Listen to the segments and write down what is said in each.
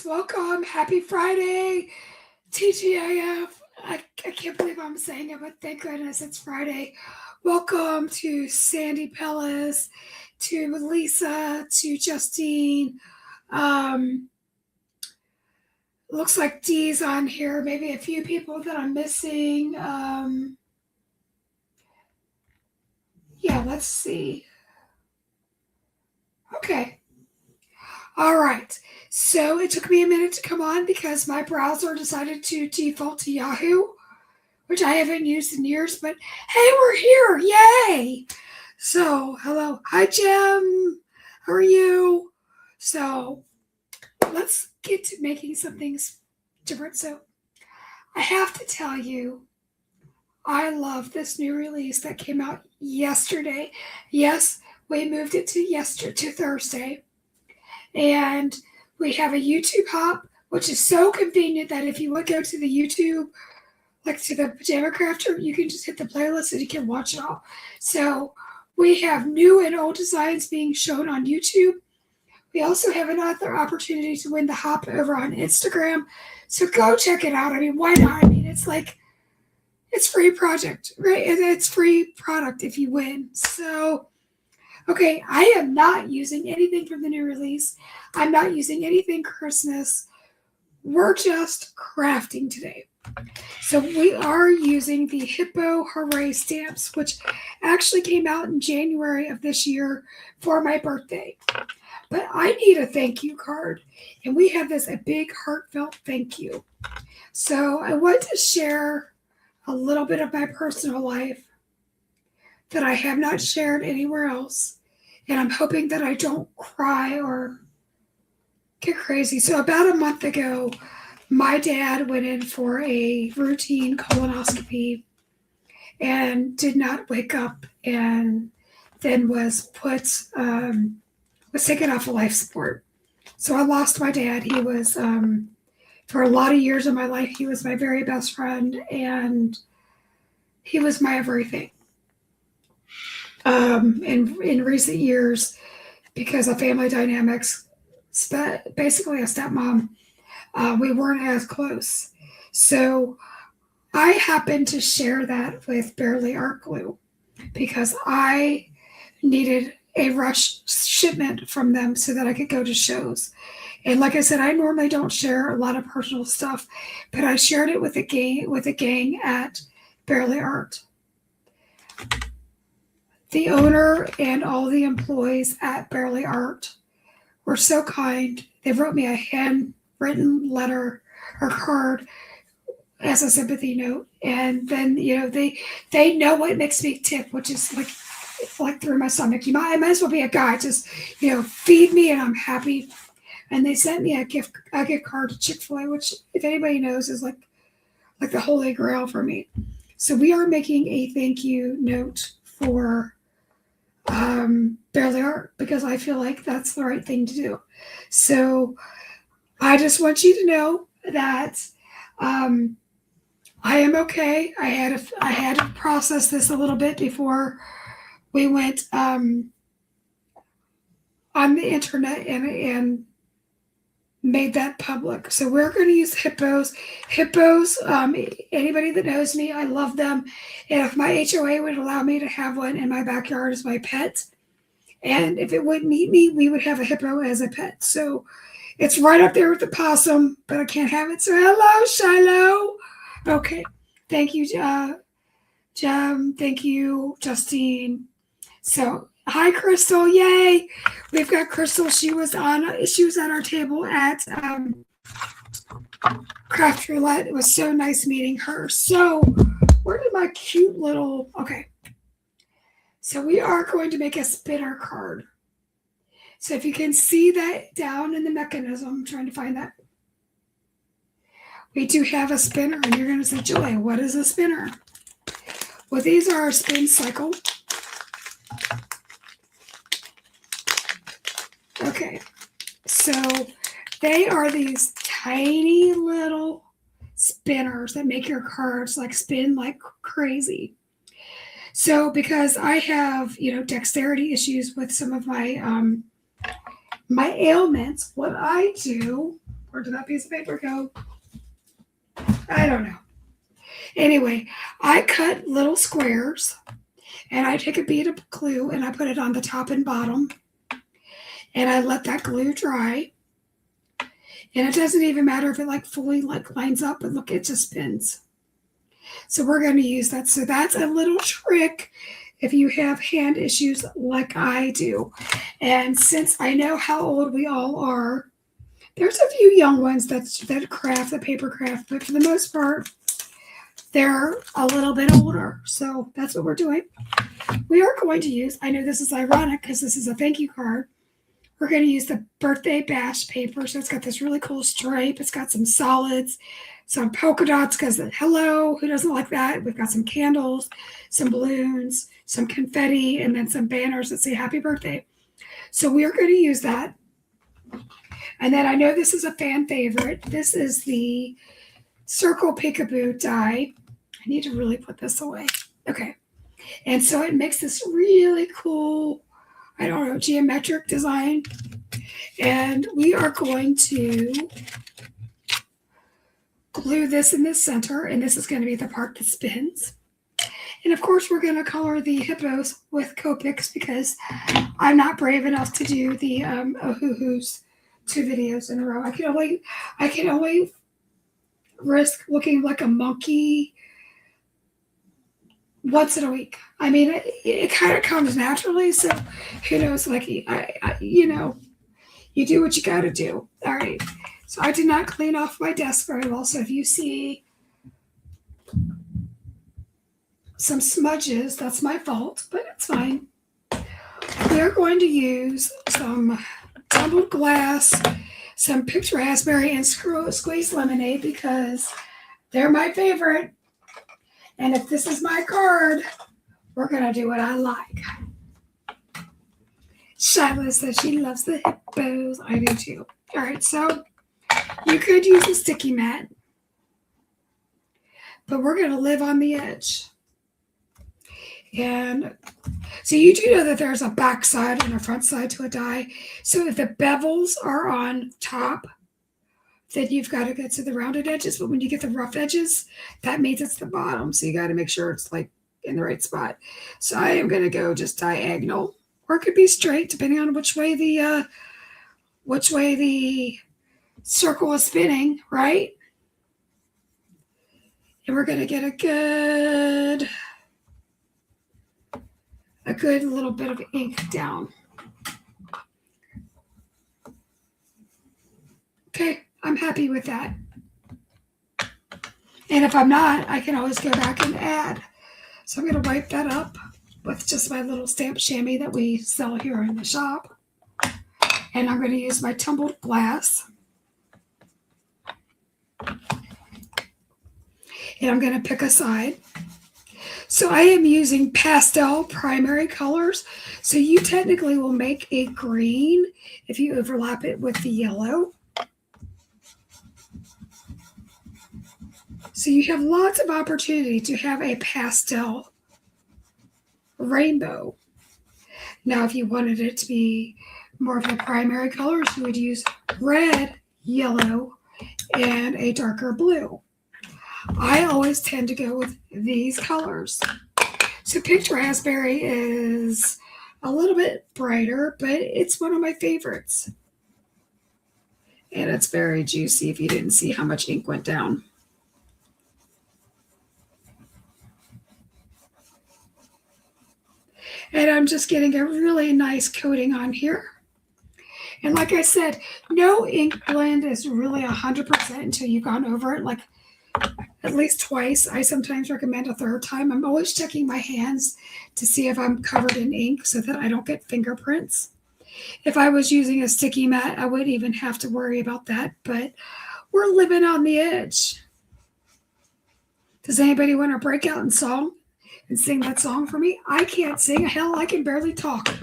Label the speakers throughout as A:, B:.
A: Welcome. Happy Friday. TGIF. I can't believe I'm saying it, but thank goodness it's Friday. Welcome to Sandy Pellis, to Lisa, to Justine. Looks like Dee's on here. Maybe a few people that I'm missing. Yeah, let's see. Okay. All right. So it took me a minute to come on because my browser decided to default to Yahoo, which I haven't used in years, but hey, we're here. Yay. So, hello. Hi, Jim. How are you? So, let's get to making some things different. So, I have to tell you, I love this new release that came out yesterday. Yes, we moved it to Thursday. And we have a YouTube hop, which is so convenient that if you would go to the YouTube, like to the Pajama Crafter, you can just hit the playlist and you can watch it all. So we have new and old designs being shown on YouTube. We also have another opportunity to win the hop over on Instagram. So go check it out. I mean, why not? I mean, it's free project, right? It's free product if you win. So okay, I am not using anything from the new release. I'm not using anything Christmas. We're just crafting today. So we are using the Hippo Hooray stamps, which actually came out in January of this year for my birthday. But I need a thank you card, and we have a big heartfelt thank you. So I want to share a little bit of my personal life that I have not shared anywhere else. And I'm hoping that I don't cry or get crazy. So about a month ago, my dad went in for a routine colonoscopy and did not wake up, and then was taken off of life support. So I lost my dad. He was, for a lot of years of my life, he was my very best friend, and he was my everything. In recent years, because of family dynamics, basically a stepmom, we weren't as close. So I happened to share that with Barely Art Glue because I needed a rush shipment from them so that I could go to shows. And like I said, I normally don't share a lot of personal stuff, but I shared it with a gang at Barely Art. The owner and all the employees at Barely Art were so kind. They wrote me a handwritten letter or card as a sympathy note. And then, they know what makes me tick, which is like through my stomach. I might as well be a guy. Just, feed me and I'm happy. And they sent me a gift card to Chick-fil-A, which, if anybody knows, is like the holy grail for me. So we are making a thank you note for Barely Art because I feel like that's the right thing to do. So I just want you to know that I am okay. I had to process this a little bit before we went on the internet and made that public. So we're going to use hippos. Hippos, anybody that knows me, I love them. And if my HOA would allow me to have one in my backyard as my pet, and if it wouldn't eat me, we would have a hippo as a pet. So it's right up there with the possum, but I can't have it. So hello, Shiloh. Okay. Thank you, Jem. Thank you, Justine. So hi, Crystal. Yay. We've got Crystal. She was at our table at Craft Roulette. It was so nice meeting her. So where did my cute little, okay. So we are going to make a spinner card. So if you can see that down in the mechanism, I'm trying to find that. We do have a spinner, and you're going to say, Joy, what is a spinner? Well, these are our spin cycle. Okay, so they are these tiny little spinners that make your cards spin like crazy. So because I have, dexterity issues with some of my my ailments, what I do, Where did that piece of paper go? I don't know. Anyway, I cut little squares and I take a bead of glue and I put it on the top and bottom and I let that glue dry. And it doesn't even matter if it like fully like lines up, but look, it just spins. So we're going to use that. So that's a little trick if you have hand issues like I do. And since I know how old we all are, there's a few young ones that craft, the paper craft, but for the most part, they're a little bit older. So that's what we're doing. We are going to use, I know this is ironic because this is a thank you card. We're going to use the birthday bash paper. So it's got this really cool stripe. It's got some solids, some polka dots because hello, who doesn't like that? We've got some candles, some balloons, some confetti, and then some banners that say happy birthday. So we are going to use that. And then I know this is a fan favorite. This is the Circle Peekaboo die. I need to really put this away. Okay. And so it makes this really cool, I don't know, geometric design. And we are going to glue this in the center, and this is going to be the part that spins. And of course, we're going to color the hippos with Copics because I'm not brave enough to do the Ohuhus 2 videos in a row. I can only risk looking like a monkey once in a week. I mean, it kind of comes naturally, so who knows? Like, you know, you do what you got to do. All right. So I did not clean off my desk very well. So if you see some smudges, that's my fault, but it's fine. We're going to use some tumbled glass, some picked raspberry, and squeezed lemonade because they're my favorite. And if this is my card, we're going to do what I like. Shyla says she loves the hippos. I do too. All right, so you could use a sticky mat, but we're going to live on the edge. And so you do know that there's a back side and a front side to a die. So if the bevels are on top, then you've got to get to the rounded edges. But when you get the rough edges, that means it's the bottom. So you got to make sure it's like in the right spot. So I am going to go just diagonal, or it could be straight, depending on which way the circle is spinning, right? And we're going to get a good little bit of ink down. Okay, I'm happy with that. And if I'm not, I can always go back and add. So I'm going to wipe that up with just my little stamp chamois that we sell here in the shop. And I'm going to use my tumbled glass. And I'm going to pick a side. So I am using pastel primary colors. So you technically will make a green if you overlap it with the yellow. So you have lots of opportunity to have a pastel rainbow. Now, if you wanted it to be more of the primary colors, you would use red, yellow, and a darker blue. I always tend to go with these colors. So picked raspberry is a little bit brighter, but it's one of my favorites. And it's very juicy if you didn't see how much ink went down. And I'm just getting a really nice coating on here. And like I said, no ink blend is really 100% until you've gone over it like at least twice. I sometimes recommend a third time. I'm always checking my hands to see if I'm covered in ink so that I don't get fingerprints. If I was using a sticky mat, I wouldn't even have to worry about that, but we're living on the edge. Does anybody want to break out in song and sing that song for me? I can't sing. Hell, I can barely talk.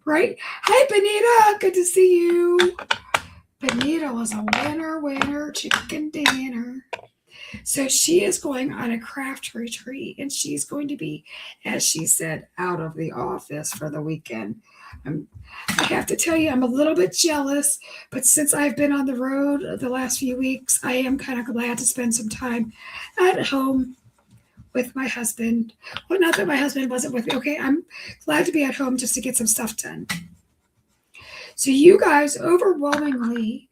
A: Right? Hi, Benita. Good to see you. Benita was a winner chicken dinner. So she is going on a craft retreat, and she's going to be, as she said, out of the office for the weekend. I have to tell you, I'm a little bit jealous, but since I've been on the road the last few weeks, I am kind of glad to spend some time at home with my husband. Well, not that my husband wasn't with me. Okay, I'm glad to be at home just to get some stuff done. So you guys overwhelmingly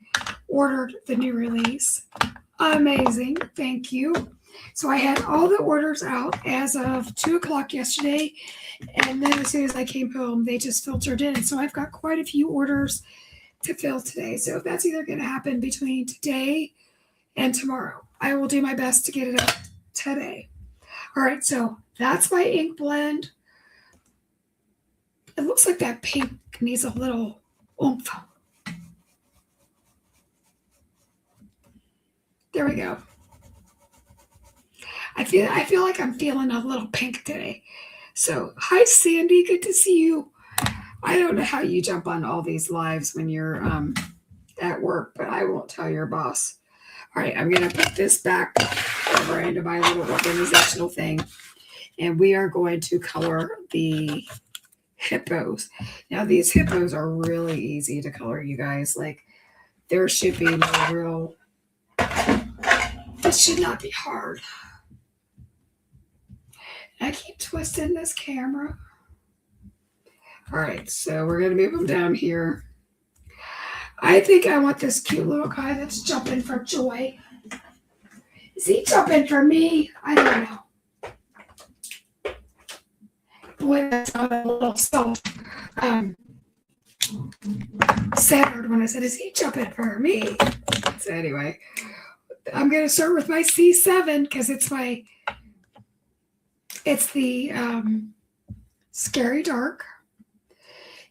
A: ordered the new release. Amazing. Thank you. So I had all the orders out as of 2 o'clock yesterday. And then as soon as I came home, they just filtered in. So I've got quite a few orders to fill today. So that's either going to happen between today and tomorrow. I will do my best to get it up today. All right, so that's my ink blend. It looks like that pink needs a little oomph. There we go. I feel like I'm feeling a little pink today. So, hi Sandy, good to see you. I don't know how you jump on all these lives when you're at work, but I won't tell your boss. All right, I'm going to put this back over into my little organizational thing, and we are going to color the hippos. Now, these hippos are really easy to color, you guys. Like, there should be no real... This should not be hard. I keep twisting this camera. All right, so we're going to move them down here. I think I want this cute little guy that's jumping for joy. Is he jumping for me? I don't know. Boy, that sounded a little centered when I said, is he jumping for me? So anyway, I'm going to start with my C7 because it's the Scary Dark.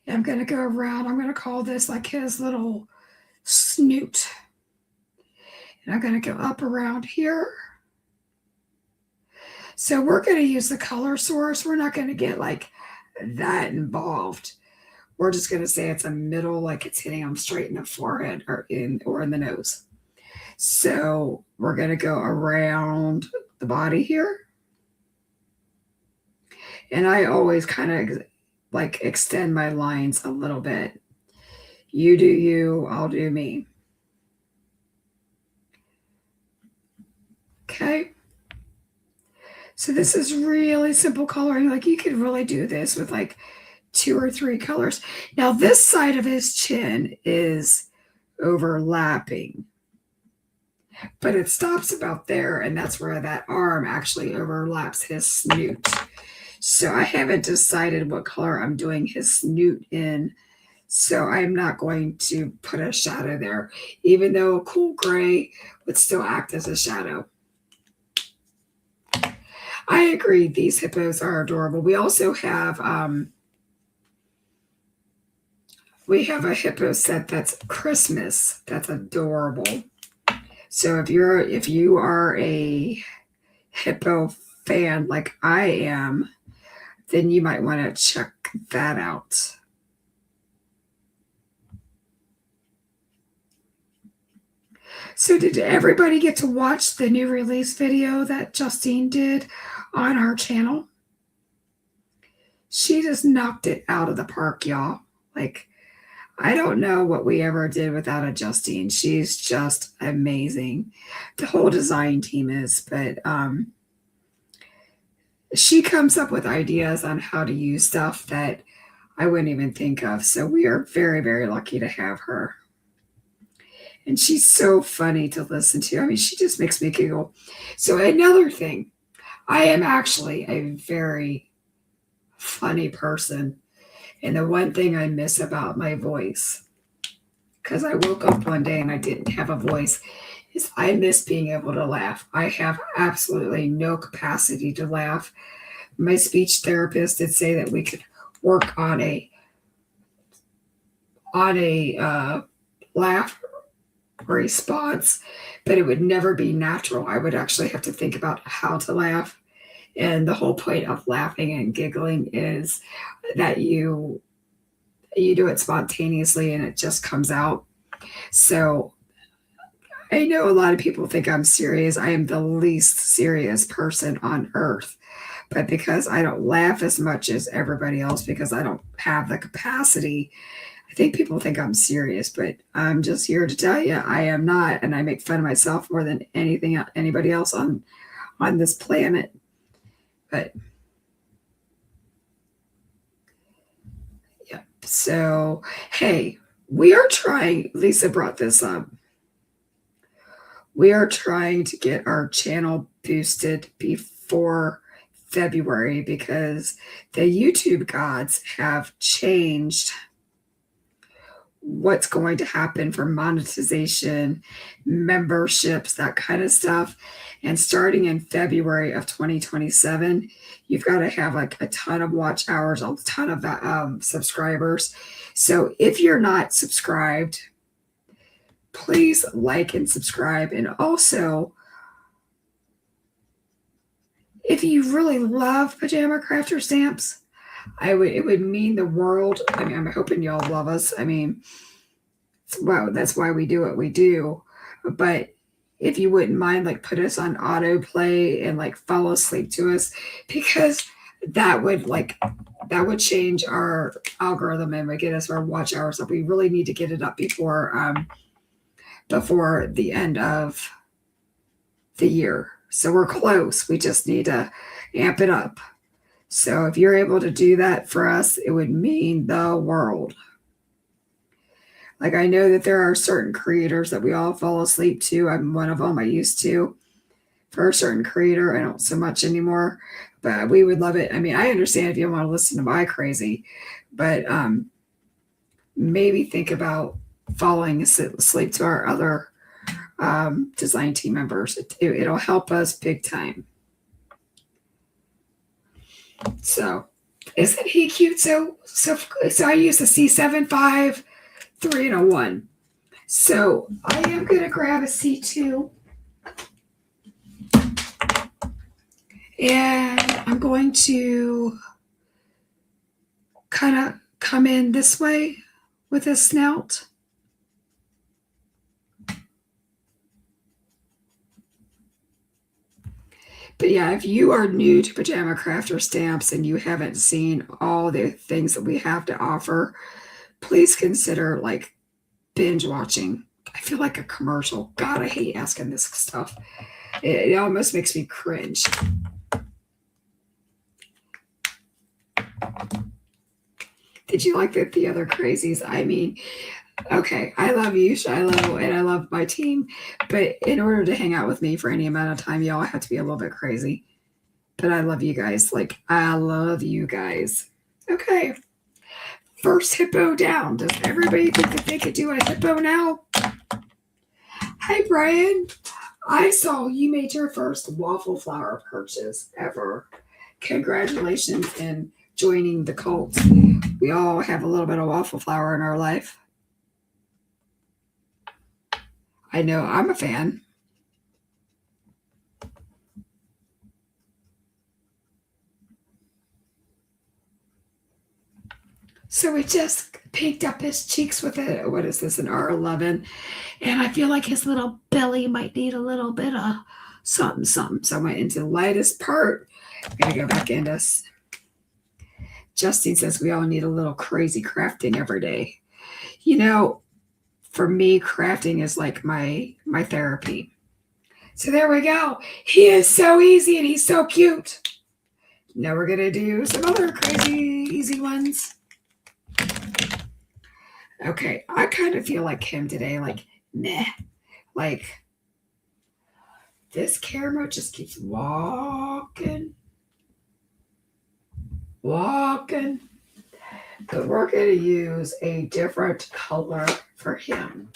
A: And I'm going to go around. I'm going to call this like his little snoot. And I'm going to go up around here. So we're going to use the color source. We're not going to get like that involved. We're just going to say it's a middle, like it's hitting him straight in the forehead or in the nose. So we're going to go around the body here. And I always kind of like extend my lines a little bit. You do you, I'll do me. Okay. So this is really simple coloring. Like you could really do this with like 2 or 3 colors. Now this side of his chin is overlapping, but it stops about there, and that's where that arm actually overlaps his snoot. So I haven't decided what color I'm doing his snoot in, so I'm not going to put a shadow there, even though a cool gray would still act as a shadow. I agree, these hippos are adorable. We also have a hippo set that's Christmas. That's adorable. So if you are a hippo fan like I am, then you might want to check that out. So did everybody get to watch the new release video that Justine did on our channel? She just knocked it out of the park, y'all. Like, I don't know what we ever did without a Justine. She's just amazing. The whole design team is, but she comes up with ideas on how to use stuff that I wouldn't even think of. So we are very, very lucky to have her. And she's so funny to listen to. I mean, she just makes me giggle. So another thing, I am actually a very funny person. And the one thing I miss about my voice, because I woke up one day and I didn't have a voice, is I miss being able to laugh. I have absolutely no capacity to laugh. My speech therapist did say that we could work on a laugh response, but it would never be natural. I would actually have to think about how to laugh. And the whole point of laughing and giggling is that you do it spontaneously and it just comes out. So I know a lot of people think I'm serious. I am the least serious person on earth. But because I don't laugh as much as everybody else, because I don't have the capacity, I think people think I'm serious. But I'm just here to tell you I am not, and I make fun of myself more than anybody else on this planet. But yeah, so hey, we are trying. Lisa brought this up. We are trying to get our channel boosted before February because the YouTube gods have changed what's going to happen for monetization, memberships, that kind of stuff. And starting in February of 2027, you've got to have like a ton of watch hours, a ton of subscribers. So if you're not subscribed, please like and subscribe. And also, if you really love Pajama Crafter Stamps, it would mean the world. I mean, I'm hoping y'all love us. I mean, wow, that's why we do what we do. But if you wouldn't mind, like, put us on autoplay and like fall asleep to us, because that would change our algorithm and would get us our watch hours up. We really need to get it up before the end of the year. So we're close. We just need to amp it up. So if you're able to do that for us, it would mean the world. Like, I know that there are certain creators that we all fall asleep to. I'm one of them. I used to. For a certain creator, I don't so much anymore. But we would love it. I mean, I understand if you want to listen to my crazy, but maybe think about falling asleep to our other design team members. It'll help us big time. So isn't he cute? So I use the C75, 3 and a 1. So I am going to grab a C2 and I'm going to kind of come in this way with his snout. But yeah, if you are new to Pajama Crafter Stamps and you haven't seen all the things that we have to offer, please consider like binge watching. I feel like a commercial. God, I hate asking this stuff. It almost makes me cringe. Did you like the other crazies? I mean, okay, I love you, Shiloh, and I love my team. But in order to hang out with me for any amount of time, y'all have to be a little bit crazy. But I love you guys. Like, I love you guys. Okay. First hippo down. Does everybody think that they could do a hippo now? Hi, Brian. I saw you made your first waffle flower purchase ever. Congratulations in joining the cult. We all have a little bit of waffle flour in our life. I know I'm a fan. So we just pinked up his cheeks with what is this, an R11? And I feel like his little belly might need a little bit of something. So I went into the lightest part. I'm going to go back into this. Justine says we all need a little crazy crafting every day. You know, for me, crafting is like my therapy. So there we go. He is so easy and he's so cute. Now we're going to do some other crazy easy ones. Okay, I kind of feel like him today, like, meh. Like, this camera just keeps walking. But we're going to use a different color for him.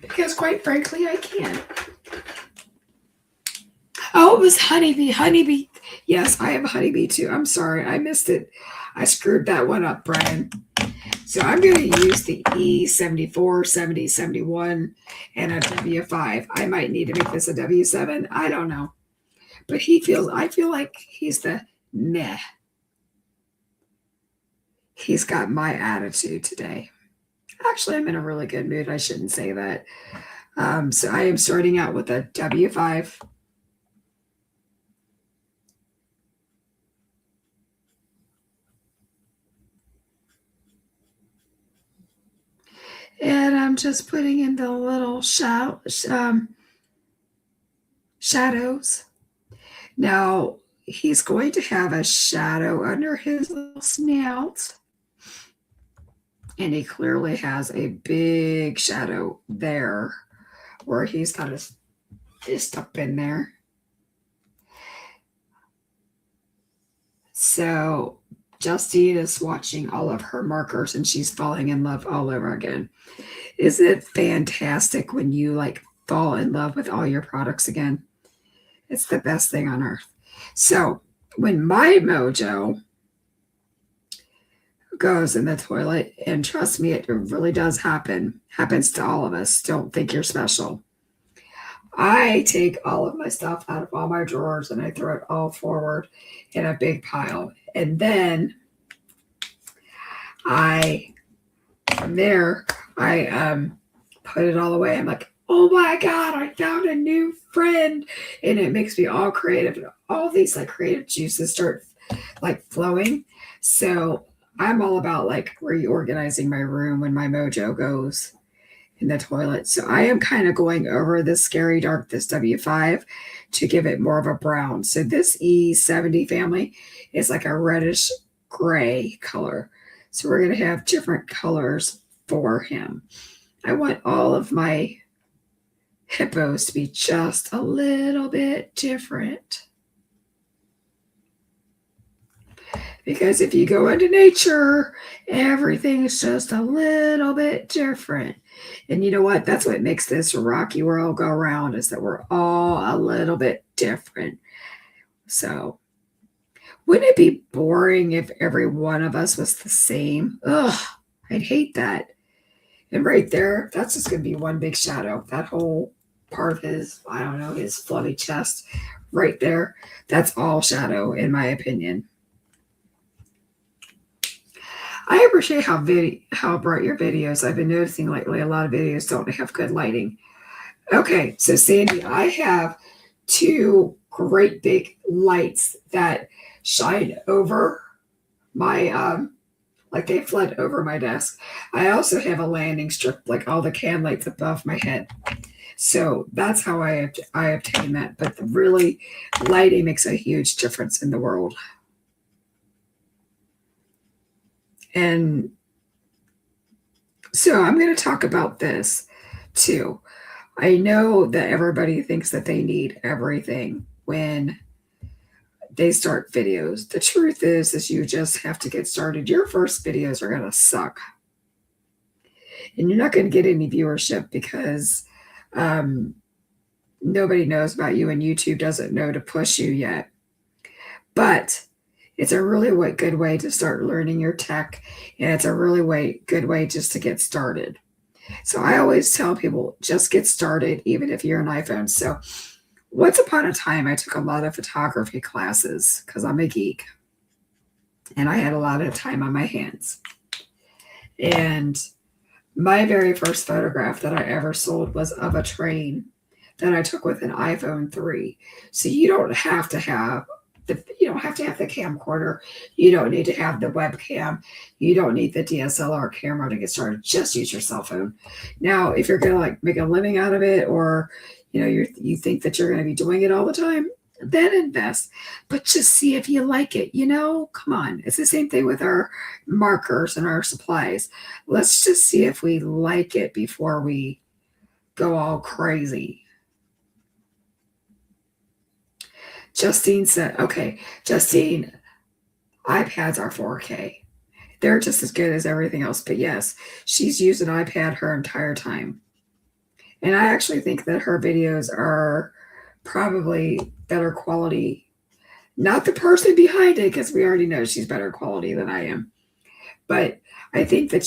A: Because quite frankly, I can. Oh, it was honeybee. Honeybee. Yes, I have a honeybee too. I'm sorry. I missed it. I screwed that one up, Brian. So I'm going to use the E74, 70, 71, and a W5. I might need to make this a W7. I don't know. But I feel like he's the meh. He's got my attitude today. Actually, I'm in a really good mood. I shouldn't say that. So I am starting out with a W5. And I'm just putting in the little shadows. Now, he's going to have a shadow under his little snout. And he clearly has a big shadow there where he's got his fist up in there. So Justine is swatching all of her markers and she's falling in love all over again. Isn't it fantastic when you like fall in love with all your products again? It's the best thing on earth. So when my mojo goes in the toilet, and trust me, it really does happens to all of us. Don't think you're special. I take all of my stuff out of all my drawers and I throw it all forward in a big pile. And then from there, I put it all away. I'm like, oh my God, I found a new friend. And it makes me all creative. And all these like creative juices start like flowing. So I'm all about like reorganizing my room when my mojo goes in the toilet. So I am kind of going over this Scary Dark, this W5, to give it more of a brown. So this E70 family is like a reddish gray color. So we're going to have different colors for him. I want all of my hippos to be just a little bit different. Because if you go into nature, everything is just a little bit different. And you know what? That's what makes this rocky world go round, is that we're all a little bit different. So wouldn't it be boring if every one of us was the same? Ugh, I'd hate that. And right there, that's just going to be one big shadow. That whole part of his, I don't know, his fluffy chest right there, that's all shadow in my opinion. I appreciate how bright your videos. I've been noticing lately a lot of videos don't have good lighting. Okay, so Sandy, I have two great big lights that shine over my like they flood over my desk. I also have a landing strip, like all the can lights above my head. So that's how I obtain that. But really, lighting makes a huge difference in the world. And so I'm going to talk about this too. I know that everybody thinks that they need everything when they start videos. The truth is you just have to get started. Your first videos are going to suck. And you're not going to get any viewership because nobody knows about you and YouTube doesn't know to push you yet. But it's a really good way to start learning your tech, and it's a really good way just to get started. So I always tell people, just get started, even if you're an iPhone. So once upon a time, I took a lot of photography classes because I'm a geek, and I had a lot of time on my hands. And my very first photograph that I ever sold was of a train that I took with an iPhone 3. So you don't have to have the camcorder. You don't need to have the webcam. You don't need the DSLR camera to get started. Just use your cell phone. Now, if you're going to like make a living out of it, or you think that you're going to be doing it all the time, then invest. But just see if you like it. Come on. It's the same thing with our markers and our supplies. Let's just see if we like it before we go all crazy. Justine said, okay, Justine, iPads are 4K. They're just as good as everything else. But yes, she's used an iPad her entire time. And I actually think that her videos are probably better quality. Not the person behind it, because we already know she's better quality than I am. But I think that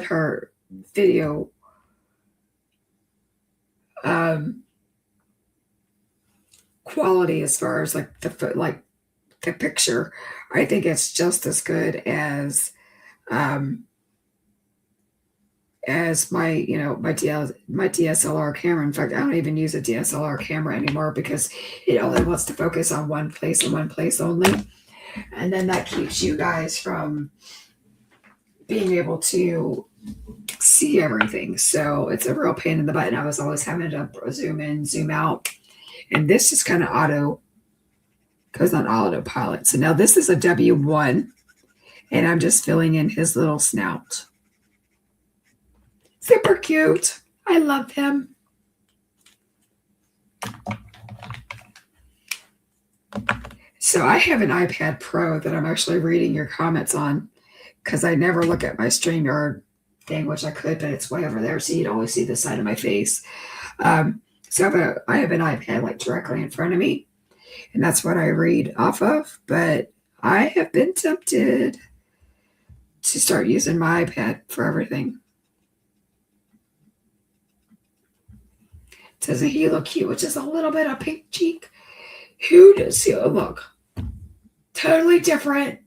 A: her video quality, as far as like the picture. I think it's just as good as my, my DSLR camera. In fact, I don't even use a DSLR camera anymore because it only wants to focus on one place and one place only. And then that keeps you guys from being able to see everything. So it's a real pain in the butt. And I was always having to zoom in, zoom out. And this just kind of goes on autopilot. So now this is a W1, and I'm just filling in his little snout. Super cute. I love him. So I have an iPad Pro that I'm actually reading your comments on because I never look at my StreamYard thing, which I could, but it's way over there, so you'd always see the side of my face. So I have an iPad like directly in front of me, and that's what I read off of. But I have been tempted to start using my iPad for everything. Doesn't he look cute? With just a little bit of pink cheek. Who does he look? Totally different.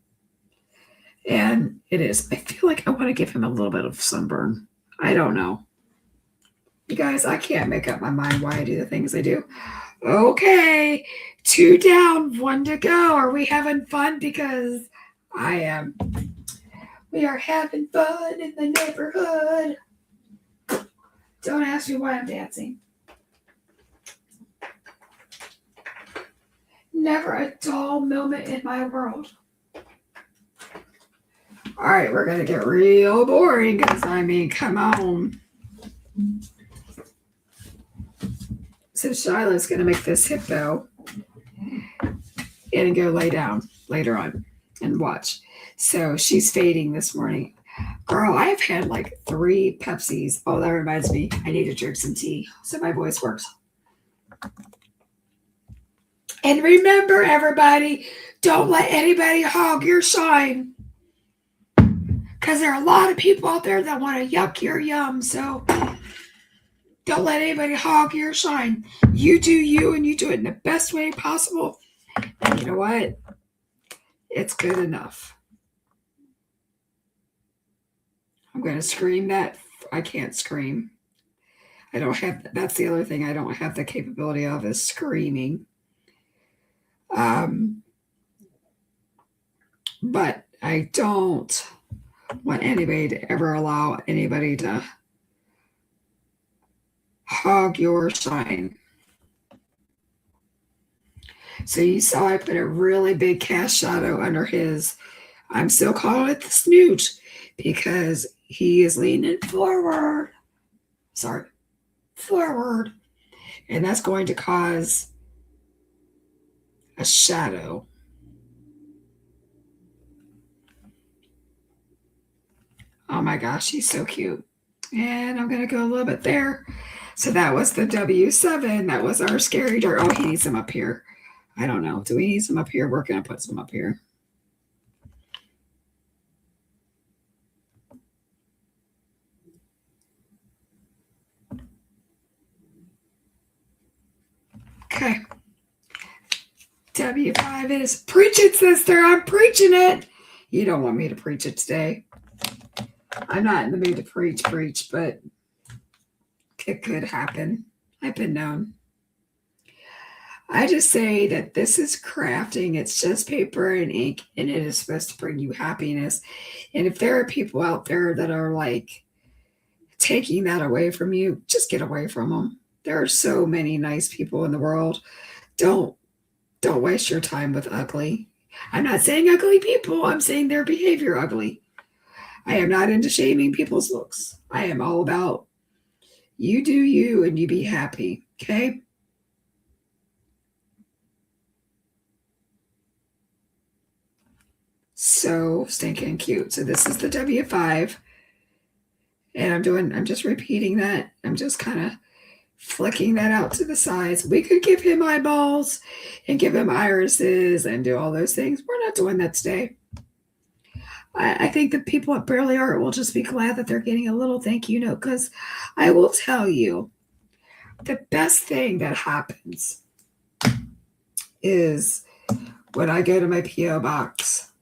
A: And it is. I feel like I want to give him a little bit of sunburn. I don't know. You guys, I can't make up my mind why I do the things I do. Okay. 2 down, 1 to go. Are we having fun? Because I am. We are having fun in the neighborhood. Don't ask me why I'm dancing. Never a dull moment in my world. All right, we're going to get real boring because, come on. So Shiloh's going to make this hippo and go lay down later on and watch. So she's fading this morning. Girl, I've had like 3 Pepsis. Oh, that reminds me. I need to drink some tea so my voice works. And remember, everybody, don't let anybody hog your shine. Because there are a lot of people out there that want to yuck your yum. So don't let anybody hog your shine. You do you, and you do it in the best way possible. And you know what? It's good enough. I'm going to scream that. I can't scream. That's the other thing I don't have the capability of is screaming. But I don't want anybody to ever allow anybody to hog your shine. So you saw I put a really big cast shadow under his, I'm still calling it the snooch because he is leaning forward. Forward. And that's going to cause a shadow. Oh my gosh, he's so cute. And I'm going to go a little bit there. So that was the W7. That was our scary dirt. Oh, he needs some up here. I don't know. Do we need some up here? We're going to put some up here. Okay. W5 is preach it, sister. I'm preaching it. You don't want me to preach it today. I'm not in the mood to preach, but it could happen. I've been known. I just say that this is crafting. It's just paper and ink, and it is supposed to bring you happiness. And if there are people out there that are like taking that away from you, just get away from them. There are so many nice people in the world. Don't waste your time with ugly. I'm not saying ugly people. I'm saying their behavior ugly. I am not into shaming people's looks. I am all about you do you and you be happy. Okay? So stinking cute. So this is the W5. And I'm just repeating that. I'm just kind of flicking that out to the sides. We could give him eyeballs and give him irises and do all those things. We're not doing that today. I think the people at Barely Art will just be glad that they're getting a little thank you note, because I will tell you, the best thing that happens is when I go to my P.O. box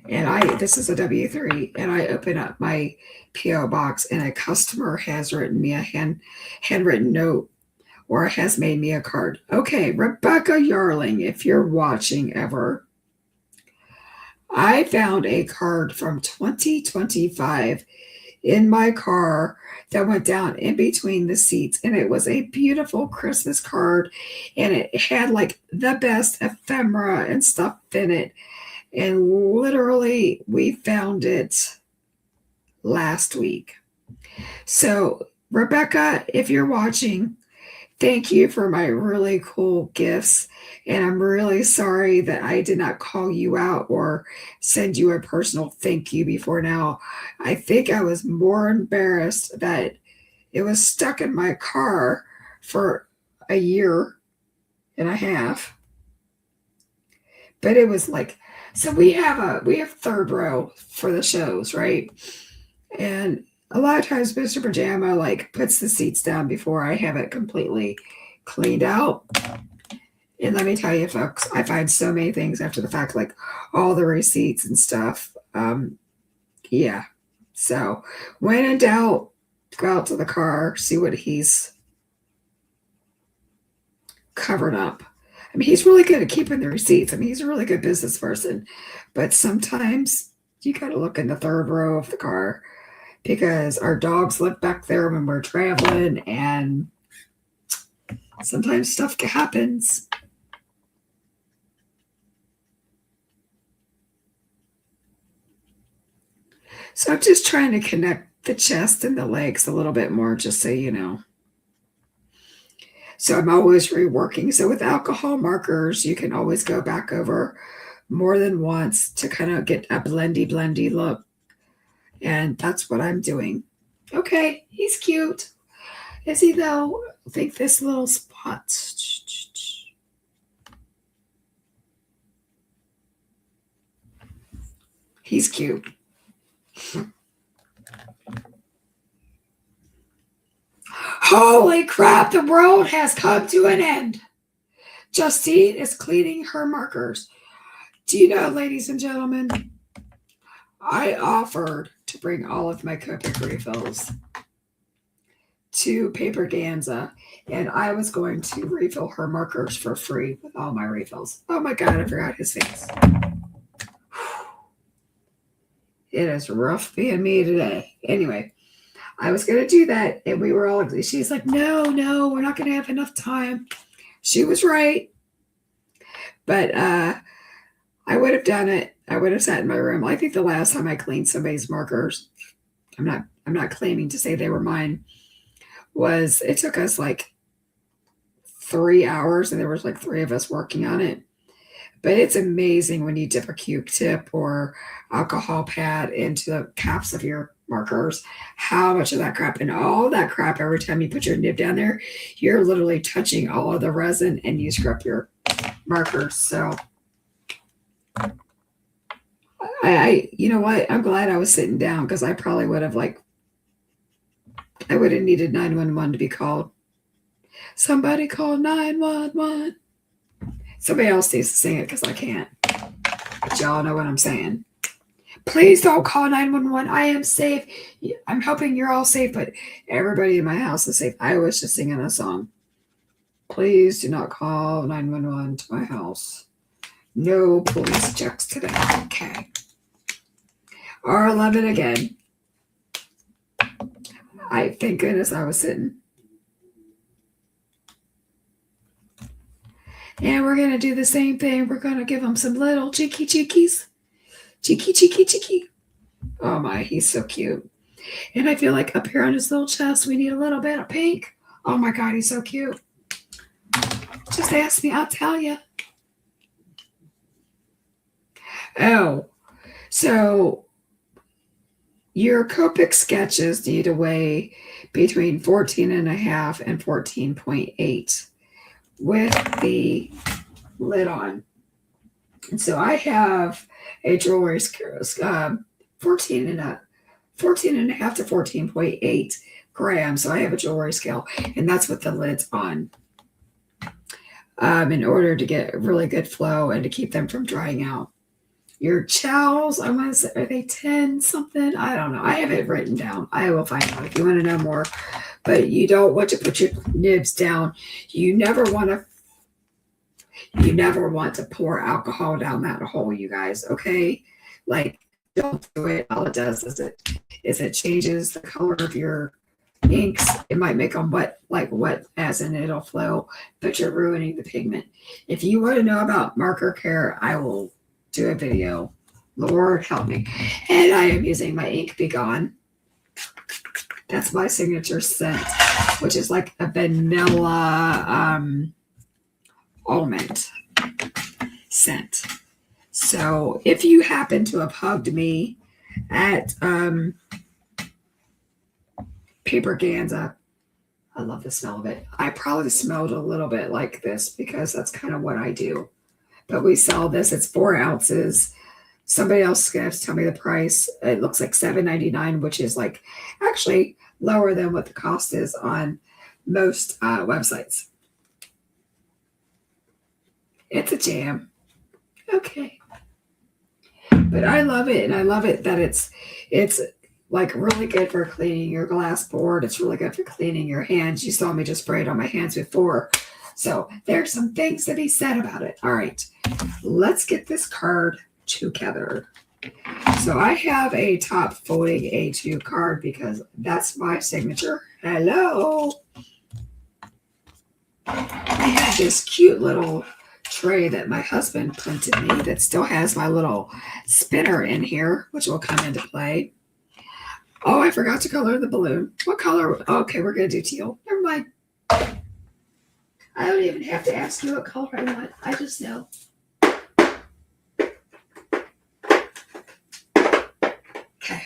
A: and this is a W3, and I open up my P.O. box and a customer has written me a handwritten note or has made me a card. Okay, Rebecca Yarling, if you're watching ever, I found a card from 2025 in my car that went down in between the seats, and it was a beautiful Christmas card, and it had like the best ephemera and stuff in it. And literally, we found it last week. So, Rebecca, if you're watching, thank you for my really cool gifts. And I'm really sorry that I did not call you out or send you a personal thank you before now. I think I was more embarrassed that it was stuck in my car for a year and a half. But it was like, so we have third row for the shows, right? And a lot of times Mr. Pajama like puts the seats down before I have it completely cleaned out. And let me tell you, folks, I find so many things after the fact, like all the receipts and stuff. Yeah. So when in doubt, go out to the car, see what he's covered up. I mean, he's really good at keeping the receipts. I mean, he's a really good business person. But sometimes you got to look in the third row of the car because our dogs live back there when we're traveling, and sometimes stuff happens. So I'm just trying to connect the chest and the legs a little bit more, just so you know. So I'm always reworking. So with alcohol markers, you can always go back over more than once to kind of get a blendy look. And that's what I'm doing. Okay, he's cute. Is he though? I think this little spot. He's cute. Holy crap, the world has come to an end. Justine is cleaning her markers. Do you know, ladies and gentlemen, I offered to bring all of my Copic refills to Paper Ganza, and I was going to refill her markers for free with all my refills. Oh my God, I forgot his face. It is rough being me today. Anyway, I was going to do that, and we were all, she's like, no, we're not going to have enough time. She was right. But I would have done it. I would have sat in my room. I think the last time I cleaned somebody's markers, I'm not claiming to say they were mine, was it took us like 3 hours, and there was like 3 of us working on it. But it's amazing when you dip a Q-tip or alcohol pad into the caps of your markers, how much of that crap, and all that crap, every time you put your nib down there, you're literally touching all of the resin and you scrub your markers. So I you know what? I'm glad I was sitting down, because I probably would have I would have needed 911 to be called. Somebody call 911. Somebody else needs to sing it because I can't. But y'all know what I'm saying. Please don't call 911. I am safe. I'm hoping you're all safe, but everybody in my house is safe. I was just singing a song. Please do not call 911 to my house. No police checks today. Okay. R11 again. Thank goodness I was sitting. And we're going to do the same thing. We're going to give him some little cheekies. Cheeky. Oh my, he's so cute. And I feel like up here on his little chest, we need a little bit of pink. Oh my God, he's so cute. Just ask me, I'll tell you. Oh, so your Copic sketches need to weigh between 14.5 and 14.8 with the lid on. And so I have a jewelry scale, 14.5 to 14.8 grams. So I have a jewelry scale, and that's what the lid's on. in order to get a really good flow and to keep them from drying out. Your chows, I want to say, are they 10 something? I don't know. I have it written down. I will find out if you want to know more. But you don't want to put your nibs down. You never want to pour alcohol down that hole, you guys, okay? Like, don't do it. All it does is it changes the color of your inks. It might make them wet, like wet as in it'll flow, but you're ruining the pigment. If you want to know about marker care, I will do a video. Lord help me. And I am using my Ink Be Gone. That's my signature scent, which is like a vanilla almond scent. So if you happen to have hugged me at Paperganza, I love the smell of it. I probably smelled a little bit like this because that's kind of what I do. But we sell this. It's 4 ounces. Somebody else is going to tell me the price. It looks like $7.99, which is like actually lower than what the cost is on most websites. It's a jam. Okay. But I love it. And I love it that it's like really good for cleaning your glass board. It's really good for cleaning your hands. You saw me just spray it on my hands before. So there's some things to be said about it. All right, let's get this card together. So I have a top folding A2 card because that's my signature. Hello. I have this cute little tray that my husband printed me that still has my little spinner in here, which will come into play. Oh, I forgot to color the balloon. What color? Okay, we're going to do teal. Never mind. I don't even have to ask you what color I want. I just know. Okay.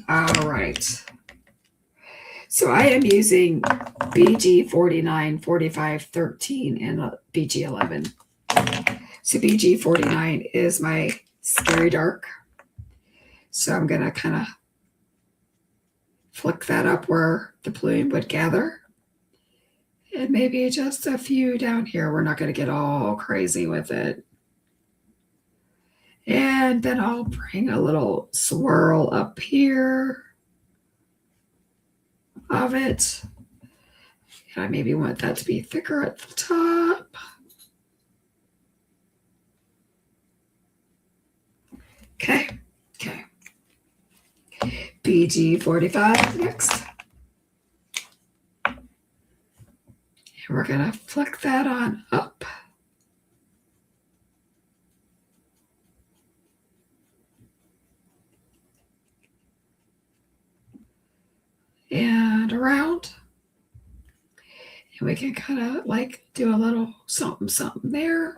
A: All right. So I am using BG 49, 45, 13, and BG 11. So BG 49 is my Scary Dark. So I'm going to kind of flick that up where the plume would gather. And maybe just a few down here. We're not going to get all crazy with it. And then I'll bring a little swirl up here of it. And I maybe want that to be thicker at the top. Okay. Okay. BG 45 next. And we're going to flick that on up. And around. And we can kind of like do a little something, something there.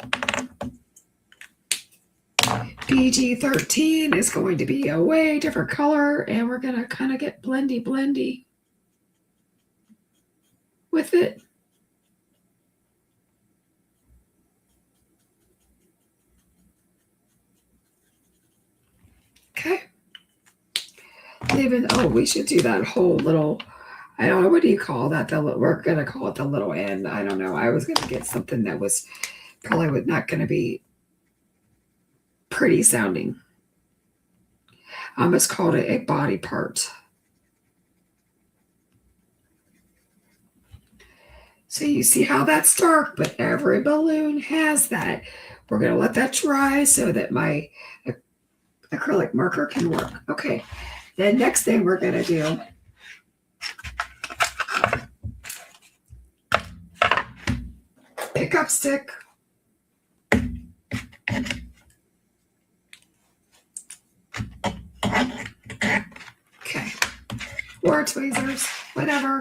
A: BG 13 is going to be a way different color, and we're going to kind of get blendy with it. Okay. Even, oh, we should do that whole little, I don't know, what do you call that? We're going to call it the little end. I don't know. I was going to get something that was probably not going to be pretty sounding. I almost called it a body part. So you see how that's dark, but every balloon has that. We're going to let that dry so that my acrylic marker can work. Okay. The next thing we're going to do pickup stick. Okay. Or tweezers, whatever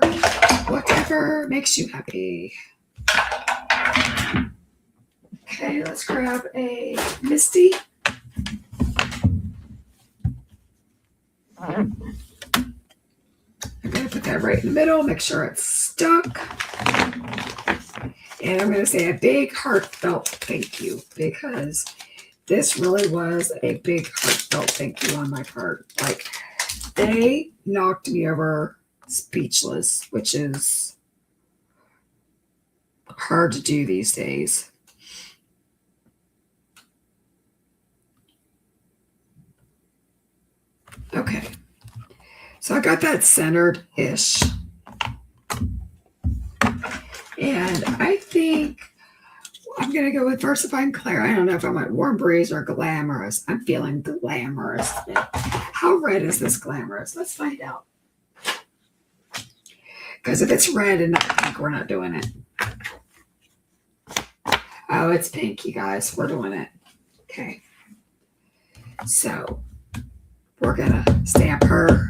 A: makes you happy. Okay, let's grab a Misty. I'm going to put that right in the middle, make sure it's stuck. And I'm going to say a big heartfelt thank you because this really was a big heartfelt thank you on my part. Like, they knocked me over speechless, which is hard to do these days. Okay. So I got that centered-ish. And I think I'm going to go with Versifying Claire. I don't know if I want Warm Breeze or Glamorous. I'm feeling glamorous. How red is this glamorous? Let's find out. Because if it's red and not pink, we're not doing it. Oh, it's pink, you guys. We're doing it. Okay. So we're going to stamp her.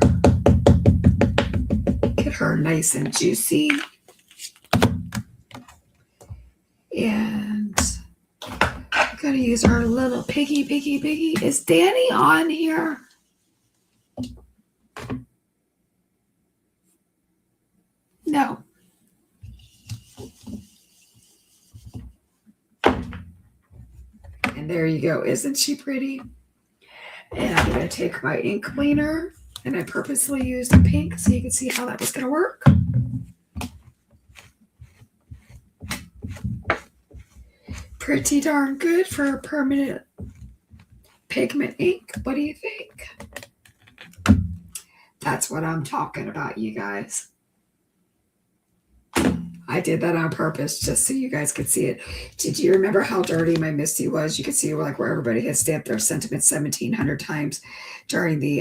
A: Get her nice and juicy. And I'm going to use our little piggy. Is Danny on here? No. And there you go. Isn't she pretty? And I'm going to take my ink cleaner, and I purposely used a pink so you can see how that was going to work. Pretty darn good for a permanent pigment ink. What do you think? That's what I'm talking about, you guys. I did that on purpose just so you guys could see it. Did you remember how dirty my Misty was? You could see like where everybody had stamped their sentiments 1,700 times during the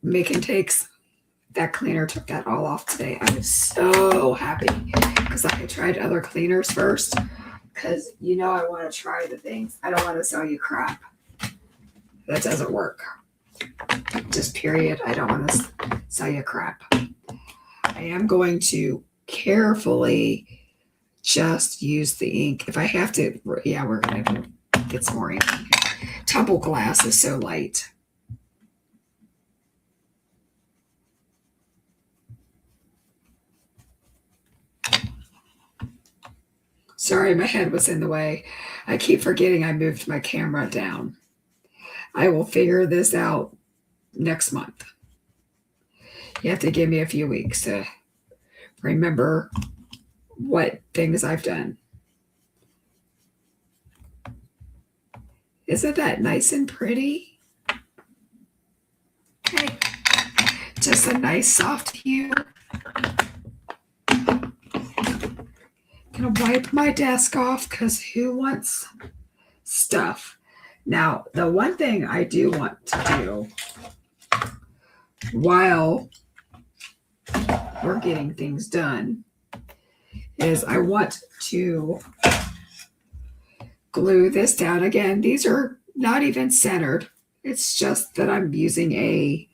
A: make and takes. That cleaner took that all off today. I was so happy because I tried other cleaners first because you know I want to try the things. I don't want to sell you crap. That doesn't work. Just period. I don't want to sell you crap. I am going to carefully just use the ink. If I have to, yeah, we're going to get some more ink. Tumble glass is so light. Sorry, my head was in the way. I keep forgetting I moved my camera down. I will figure this out next month. You have to give me a few weeks to remember what things I've done. Isn't that nice and pretty? Okay. Just a nice soft hue. Gonna wipe my desk off because who wants stuff? Now, the one thing I do want to do while we're getting things done is I want to glue this down. Again, these are not even centered. It's just that I'm using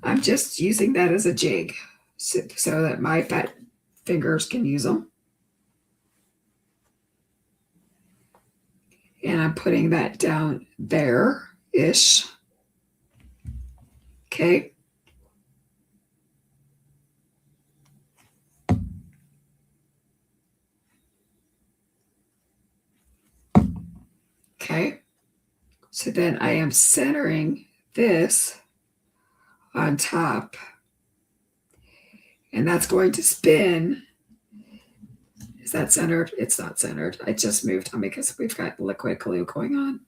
A: I'm just using that as a jig so that my fat fingers can use them. And I'm putting that down there-ish. Okay. Okay. So then I am centering this on top. And that's going to spin. Is that centered? It's not centered. I just moved on because we've got liquid glue going on.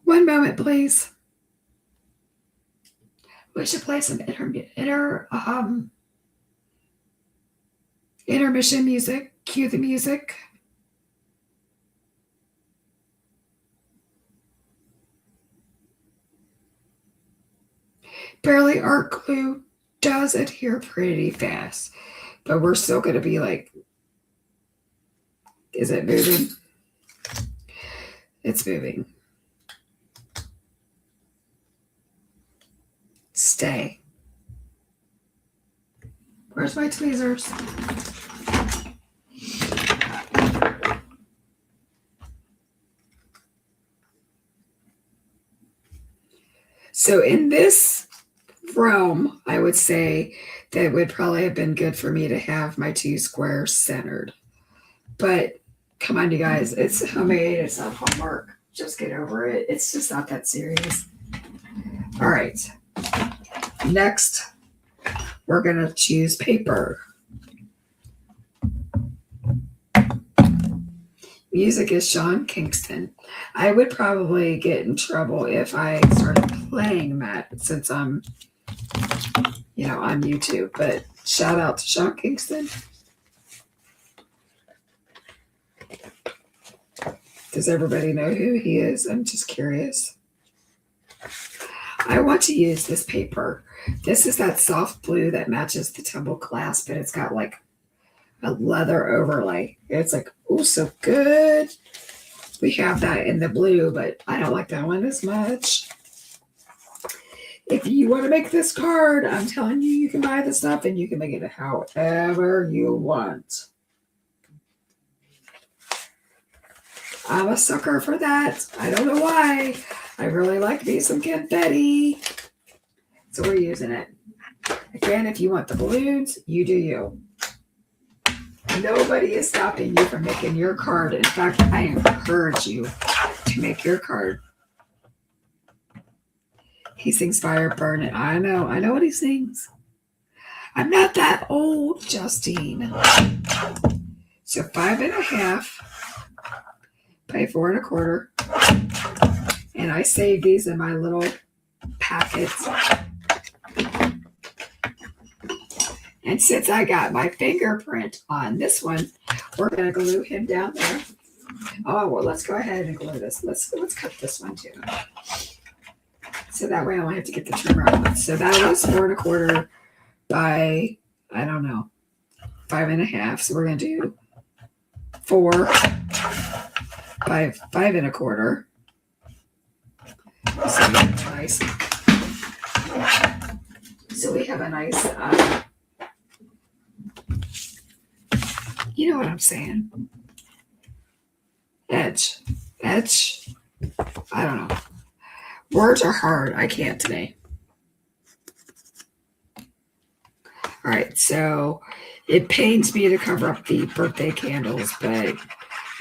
A: One moment, please. We should play some intermission music. Cue the music. Barely art glue does adhere pretty fast, but we're still going to be like, is it moving? It's moving. Stay. Where's my tweezers? So in this realm, I would say that would probably have been good for me to have my two squares centered. But come on, you guys, it's homemade. It's not homework. Just get over it. It's just not that serious. All right. Next, we're going to choose paper. Music is Sean Kingston. I would probably get in trouble if I started playing that since I'm, on YouTube. But shout out to Sean Kingston. Does everybody know who he is? I'm just curious. I want to use this paper. This is that soft blue that matches the tumble clasp, but it's got like a leather overlay. It's like, oh, so good. We have that in the blue, but I don't like that one as much. If you want to make this card, I'm telling you, you can buy the stuff and you can make it however you want. I'm a sucker for that. I don't know why. I really like me some confetti. So we're using it. Again, if you want the balloons, you do you. Nobody is stopping you from making your card. In fact, I encourage you to make your card. He sings Fire Burn It. I know what he sings. I'm not that old, Justine. So 5.5 by 4 1/4. And I save these in my little packets. And since I got my fingerprint on this one, we're going to glue him down there. Oh, well, let's go ahead and glue this. Let's cut this one too. So that way I don't have to get the trimmer out. So that was 4 1/4 by, 5.5. So we're going to do 4 by 5 1/4. So we have a nice, you know what I'm saying? Edge. I don't know. Words are hard. I can't today. All right. So it pains me to cover up the birthday candles, but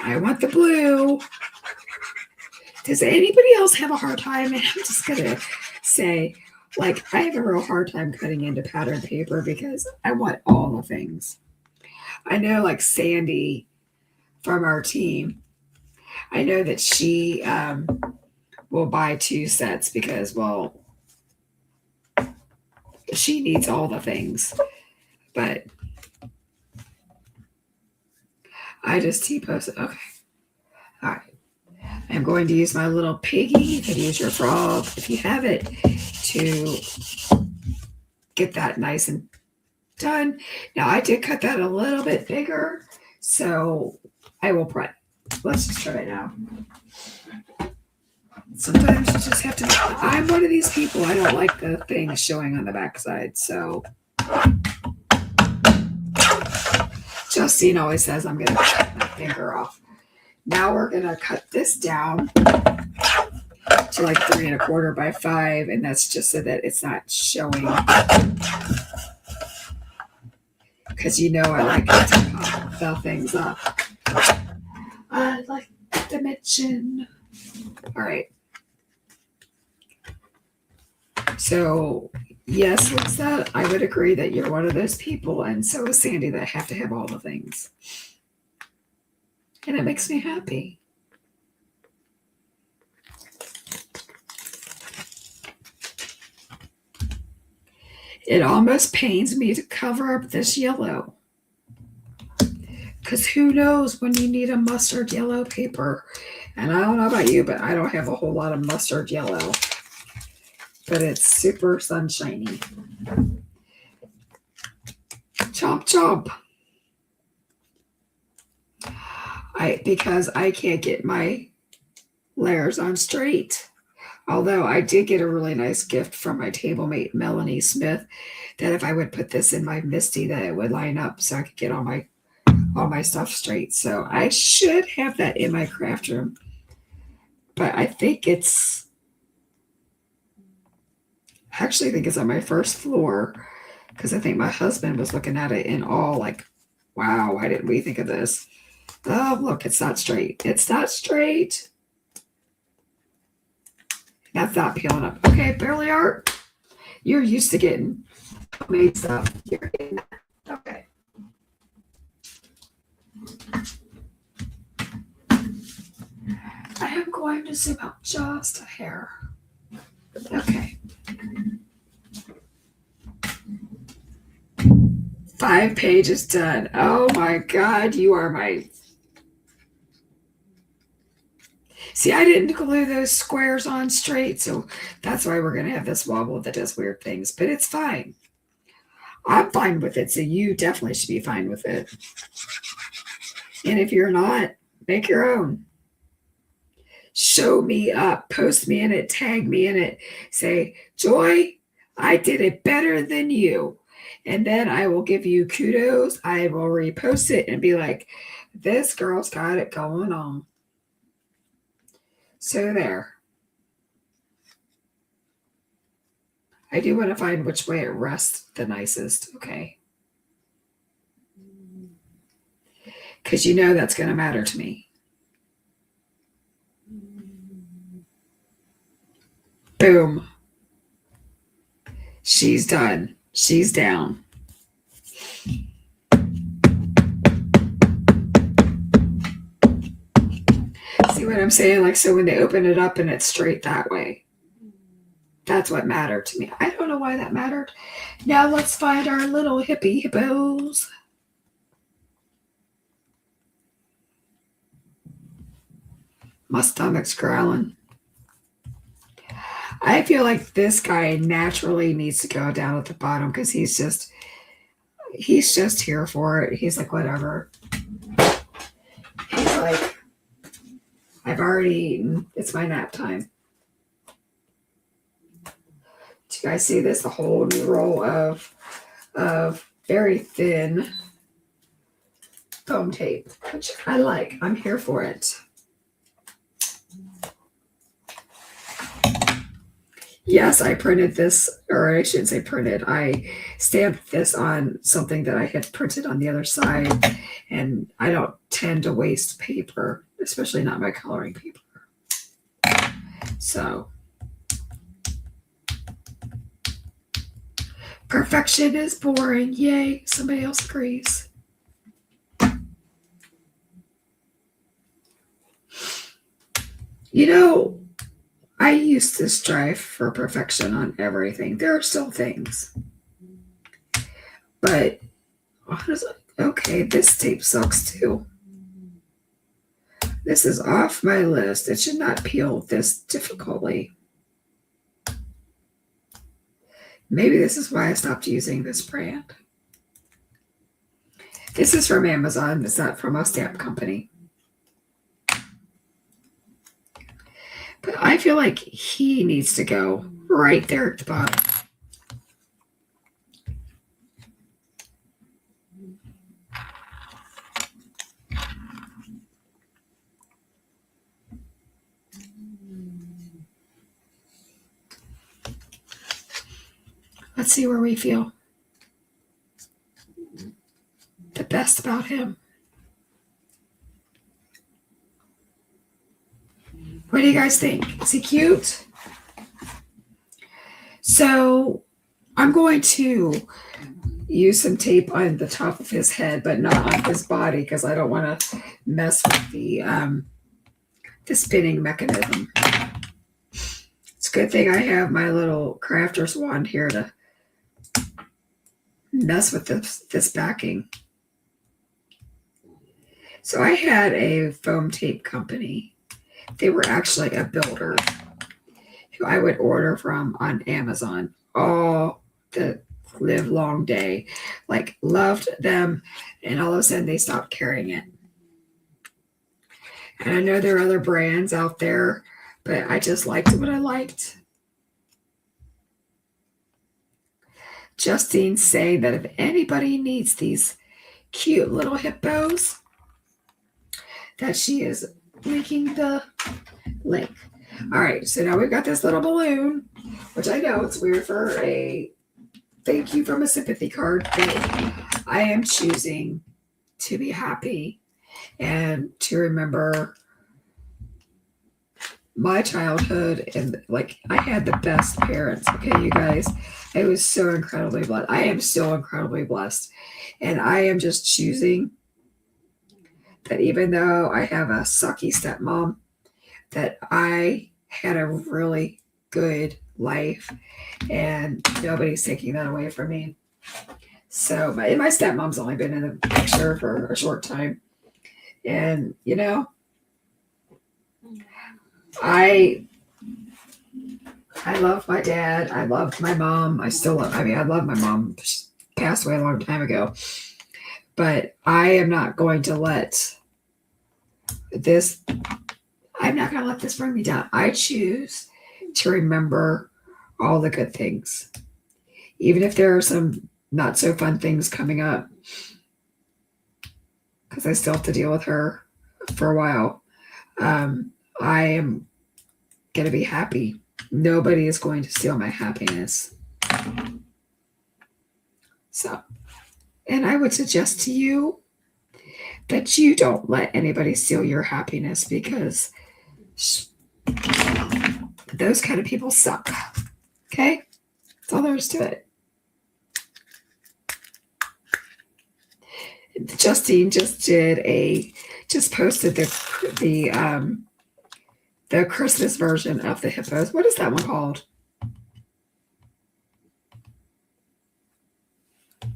A: I want the blue. Does anybody else have a hard time? And I'm just going to say, I have a real hard time cutting into pattern paper because I want all the things. I know, Sandy from our team, I know that she will buy 2 sets because, she needs all the things. But I just T-posted. Okay. All right. I'm going to use my little piggy. You can use your frog if you have it to get that nice and done. Now, I did cut that a little bit bigger, so I will print. Let's just try it now. Sometimes you just have to. I'm one of these people. I don't like the things showing on the backside, so Justine always says I'm going to cut my finger off. Now we're going to cut this down to 3 1/4 by 5, and that's just so that it's not showing. Because I like to fill things up. I like dimension. All right. So, yes, Lisa, I would agree that you're one of those people, and so is Sandy, that have to have all the things. And it makes me happy. It almost pains me to cover up this yellow. Because who knows when you need a mustard yellow paper. And I don't know about you, but I don't have a whole lot of mustard yellow. But it's super sunshiny. Chomp, chomp. Because I can't get my layers on straight. Although I did get a really nice gift from my table mate, Melanie Smith, that if I would put this in my Misty, that it would line up so I could get all my stuff straight. So I should have that in my craft room. But I think I actually think it's on my first floor because I think my husband was looking at it in awe, wow, why didn't we think of this? Oh, look, it's not straight. It's not straight. That's not peeling up. Okay, Barely Art, you're used to getting made stuff. You're getting that. Okay. I am going to zoom out just a hair. Okay. 5 pages done. Oh my God, you are my. See, I didn't glue those squares on straight, so that's why we're going to have this wobble that does weird things, but it's fine. I'm fine with it, so you definitely should be fine with it. And if you're not, make your own. Show me up, post me in it, tag me in it, say, Joy, I did it better than you. And then I will give you kudos. I will repost it and be like, this girl's got it going on. So there. I do want to find which way it rests the nicest, okay? Because you know that's going to matter to me. Boom. She's done. She's down. See what I'm saying? Like, so when they open it up and it's straight that way. That's what mattered to me. I don't know why that mattered. Now let's find our little hippos. My stomach's growling. I feel like this guy naturally needs to go down at the bottom because he's just here for it. He's like, whatever. He's like, I've already eaten. It's my nap time. Do you guys see this? A whole new roll of very thin foam tape, which I like. I'm here for it. Yes, I printed this, or I shouldn't say printed. I stamped this on something that I had printed on the other side, and I don't tend to waste paper, especially not my coloring paper. So, perfection is boring. Yay, somebody else agrees. You know, I used to strive for perfection on everything. There are still things. But, honestly, okay, this tape sucks too. This is off my list. It should not peel this difficultly. Maybe this is why I stopped using this brand. This is from Amazon. It's not from a stamp company. But I feel like he needs to go right there at the bottom. Let's see where we feel the best about him. What do you guys think? Is he cute? So I'm going to use some tape on the top of his head, but not on his body because I don't want to mess with the spinning mechanism. It's a good thing I have my little crafter's wand here to mess with this backing. So I had a foam tape company. They were actually a builder who I would order from on Amazon all the live long day. Like, loved them, and all of a sudden they stopped carrying it. And I know there are other brands out there, but I just liked what I liked. Justine's saying that if anybody needs these cute little hippos, that she is linking the link. All right, so now we've got this little balloon, which I know it's weird for a thank you from a sympathy card, but I am choosing to be happy and to remember my childhood, and like I had the best parents. Okay, you guys, I was so incredibly blessed. I am still incredibly blessed, and I am just choosing that even though I have a sucky stepmom, that I had a really good life, and nobody's taking that away from me. So my stepmom's only been in the picture for a short time, and I I love my dad. I love my mom. I still love. I mean, I love my mom. She passed away a long time ago, but I am not going to let this. I'm not going to let this bring me down. I choose to remember all the good things, even if there are some not so fun things coming up, because I still have to deal with her for a while. I am going to be happy. Nobody is going to steal my happiness. So, and I would suggest to you that you don't let anybody steal your happiness, because those kind of people suck. Okay? That's all there is to it. Justine just posted the Christmas version of the hippos. What is that one called? I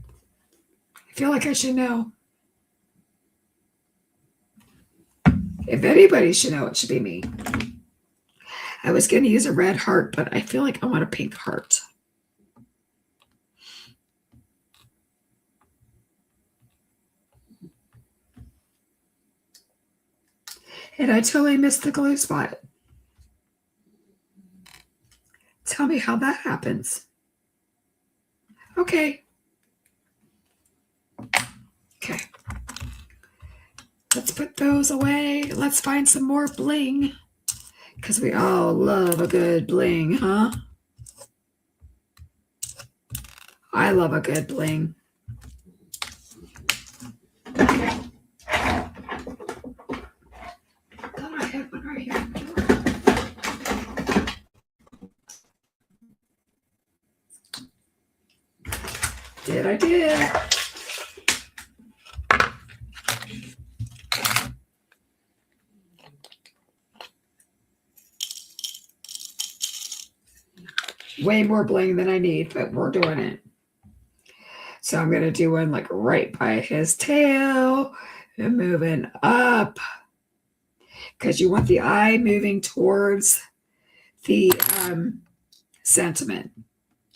A: feel like I should know. If anybody should know, it should be me. I was going to use a red heart, but I feel like I want a pink heart. And I totally missed the glue spot. Tell me how that happens. Okay. Okay. Let's put those away. Let's find some more bling, because we all love a good bling, huh? I love a good bling. Thought I had one right here. I did. Way more bling than I need, but we're doing it. So I'm going to do one like right by his tail and moving up, because you want the eye moving towards the sentiment.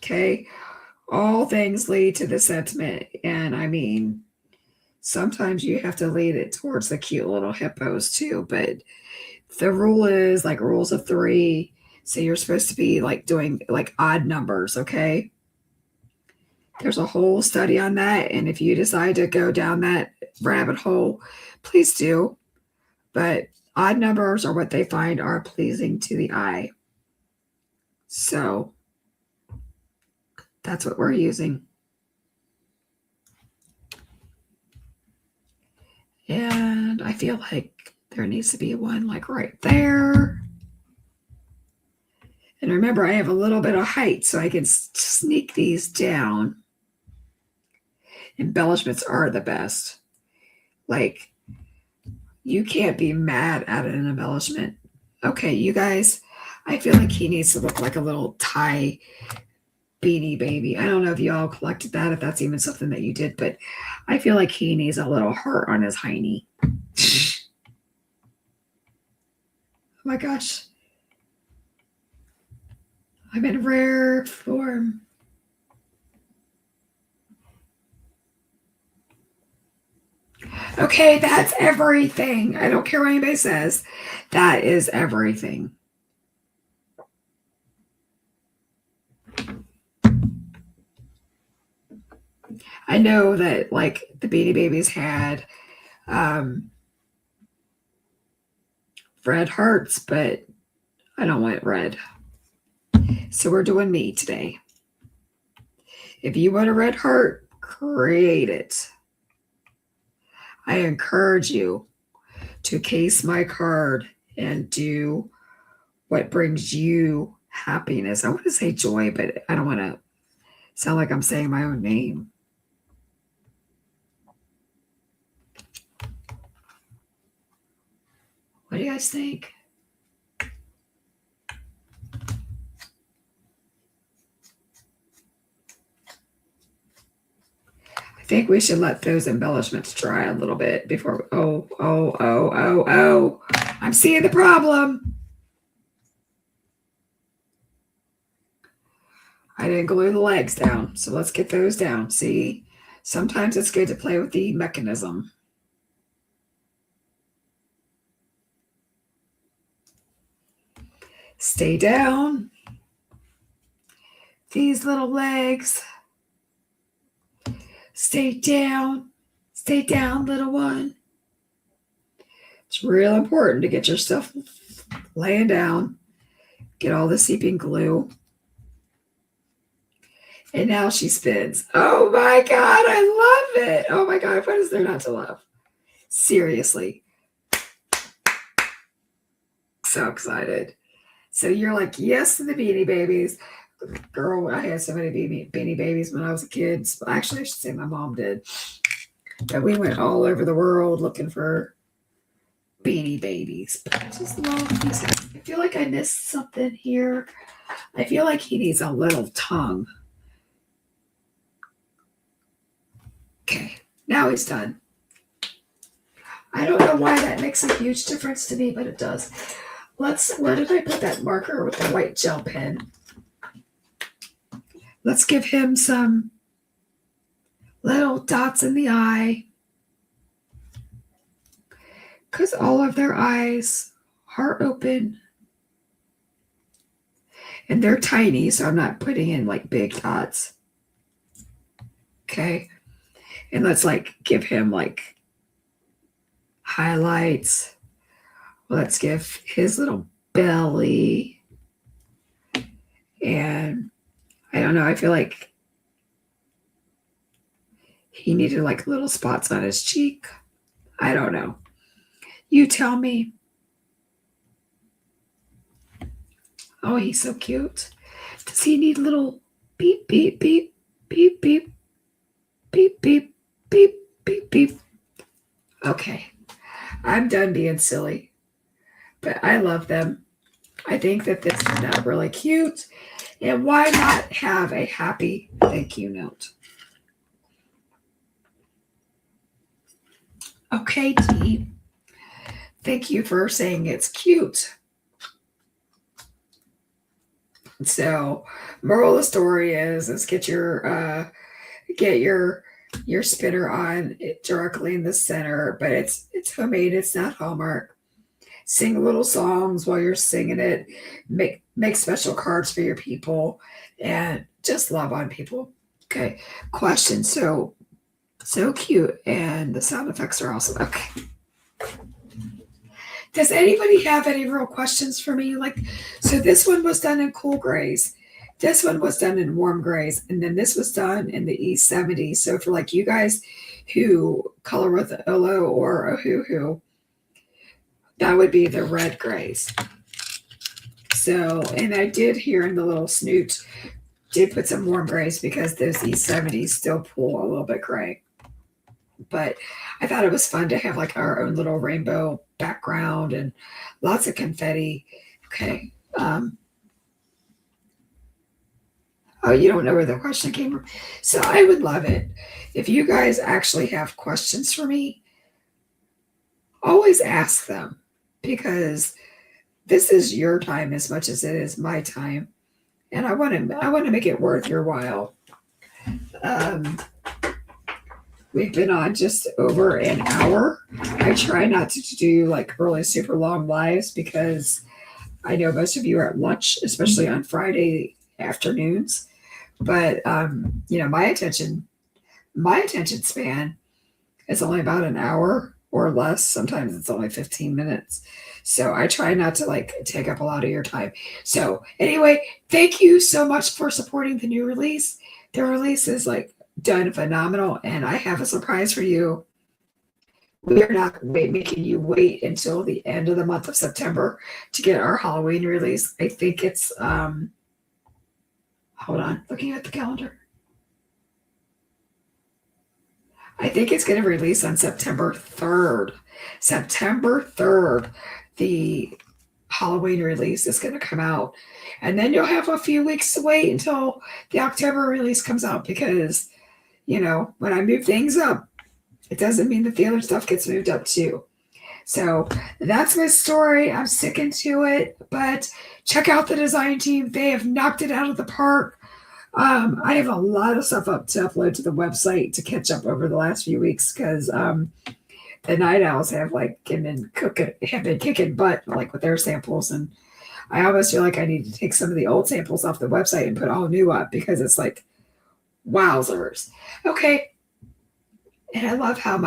A: Okay. All things lead to the sentiment. And I mean, sometimes you have to lead it towards the cute little hippos too. But the rule is like rules of three. So you're supposed to be like doing like odd numbers. Okay. There's a whole study on that. And if you decide to go down that rabbit hole, please do. But odd numbers are what they find are pleasing to the eye. So that's what we're using. And I feel like there needs to be one like right there. And remember, I have a little bit of height, so I can sneak these down. Embellishments are the best. Like, you can't be mad at an embellishment. Okay, you guys, I feel like he needs to look like a little tie beanie baby. I don't know if y'all collected that, if that's even something that you did, but I feel like he needs a little heart on his hiney. Oh my gosh. I'm in rare form. Okay, that's everything. I don't care what anybody says. That is everything. I know that like the Beanie Babies had red hearts, but I don't want red. So we're doing me today. If you want a red heart, create it. I encourage you to case my card and do what brings you happiness. I want to say joy, but I don't want to sound like I'm saying my own name. What do you guys think? I think we should let those embellishments dry a little bit before. Oh. I'm seeing the problem. I didn't glue the legs down, so let's get those down. See, sometimes it's good to play with the mechanism. Stay down. These little legs. Stay down. Stay down, little one. It's real important to get your stuff laying down. Get all the seeping glue. And now she spins. Oh my God, I love it. Oh my God, what is there not to love? Seriously. So excited. So you're like, yes to the Beanie Babies. Girl, I had so many Beanie Babies when I was a kid. Actually, I should say my mom did. But we went all over the world looking for Beanie Babies. But I just love these. I feel like I missed something here. I feel like he needs a little tongue. Okay, now he's done. I don't know why that makes a huge difference to me, but it does. Where did I put that marker with the white gel pen? Let's give him some little dots in the eye. Because all of their eyes are open. And they're tiny, so I'm not putting in like big dots. Okay. And let's like give him like highlights. Let's give his little belly. And I don't know, I feel like he needed like little spots on his cheek. I don't know. You tell me. Oh, he's so cute. Does he need little beep, beep, beep, beep, beep, beep, beep, beep, beep, beep? Okay. I'm done being silly. But I love them. I think that this turned out really cute. And why not have a happy thank you note? Okay, Dee. Thank you for saying it's cute. So, moral of the story is get your spinner on it directly in the center, but it's homemade. It's not Hallmark. Sing little songs while you're singing it. Make special cards for your people, and just love on people. Okay. Question. So cute, and the sound effects are awesome. Okay. Does anybody have any real questions for me? So this one was done in cool grays. This one was done in warm grays. And then this was done in the E70. So for like you guys who color with Olo or Ohuhu, that would be the red grays. So, and I did here in the little snoot, did put some warm grays because those E70s still pull a little bit gray. But I thought it was fun to have like our own little rainbow background and lots of confetti. Okay. Oh, you don't know where the question came from. So I would love it if you guys actually have questions for me. Always ask them, because this is your time as much as it is my time, and I want to make it worth your while. We've been on just over an hour. I try not to do like really super long lives because I know most of you are at lunch, especially on Friday afternoons. But my attention span is only about an hour or less. Sometimes it's only 15 minutes. So I try not to like take up a lot of your time. So anyway, thank you so much for supporting the new release. The release is like done phenomenal, and I have a surprise for you We are not making you wait until the end of the month of September to get our Halloween release. I think it's hold on, looking at the calendar. I think it's going to release on September 3rd. September 3rd, the Halloween release is going to come out. And then you'll have a few weeks to wait until the October release comes out because, when I move things up, it doesn't mean that the other stuff gets moved up too. So that's my story. I'm sticking to it, but check out the design team. They have knocked it out of the park. I have a lot of stuff up to upload to the website to catch up over the last few weeks because the night owls have been kicking butt with their samples, and I almost feel like I need to take some of the old samples off the website and put all new up because it's like wowzers. Okay, and I love how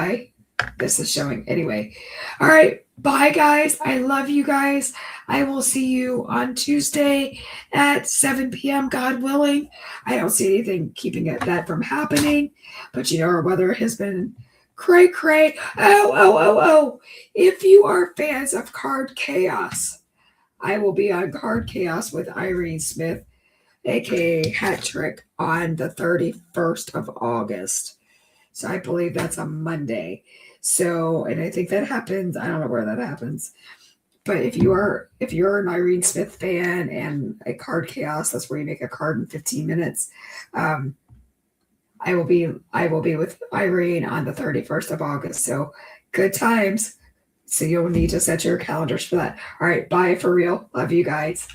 A: this is showing. Anyway, all right, bye guys. I love you guys. I will see you on Tuesday at 7 p.m. God willing. I don't see anything keeping that from happening, but our weather has been cray. Oh. If you are fans of Card Chaos, I will be on Card Chaos with Irene Smith, aka Hat Trick, on the 31st of August. So I believe that's a Monday. So, and I think that happens. I don't know where that happens. But if you're an Irene Smith fan and a Card Chaos, that's where you make a card in 15 minutes. I will be with Irene on the 31st of August. So good times. So you'll need to set your calendars for that. All right, bye for real. Love you guys.